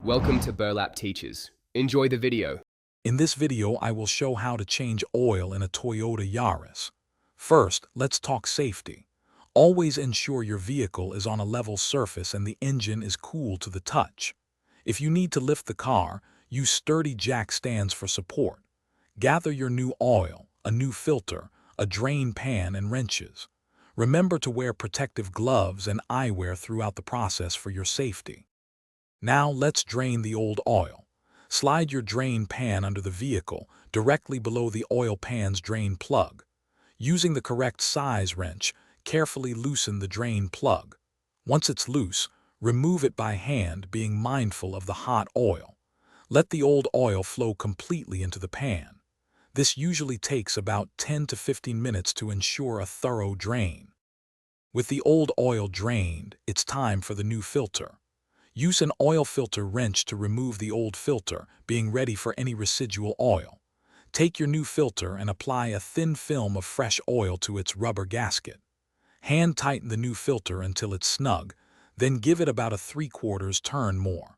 Welcome to Burlap Teachers. Enjoy the video. In this video, I will show how to change oil in a Toyota Yaris. First, let's talk safety. Always ensure your vehicle is on a level surface and the engine is cool to the touch. If you need to lift the car, use sturdy jack stands for support. Gather your new oil, a new filter, a drain pan, and wrenches. Remember to wear protective gloves and eyewear throughout the process for your safety. Now let's drain the old oil. Slide your drain pan under the vehicle, directly below the oil pan's drain plug. Using the correct size wrench, carefully loosen the drain plug. Once it's loose, remove it by hand, being mindful of the hot oil. Let the old oil flow completely into the pan. This usually takes about 10 to 15 minutes to ensure a thorough drain. With the old oil drained, it's time for the new filter. Use an oil filter wrench to remove the old filter, being ready for any residual oil. Take your new filter and apply a thin film of fresh oil to its rubber gasket. Hand tighten the new filter until it's snug, then give it about a 3/4 turn more.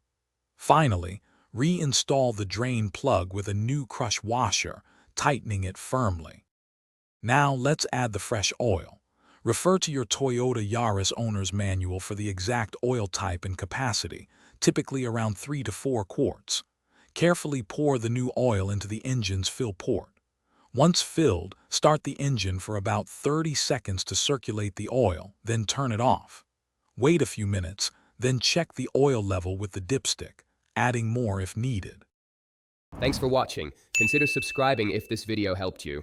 Finally, reinstall the drain plug with a new crush washer, tightening it firmly. Now let's add the fresh oil. Refer to your Toyota Yaris owner's manual for the exact oil type and capacity, typically around 3 to 4 quarts. Carefully pour the new oil into the engine's fill port. Once filled, start the engine for about 30 seconds to circulate the oil, then turn it off. Wait a few minutes, then check the oil level with the dipstick, adding more if needed. Thanks for watching. Consider subscribing if this video helped you.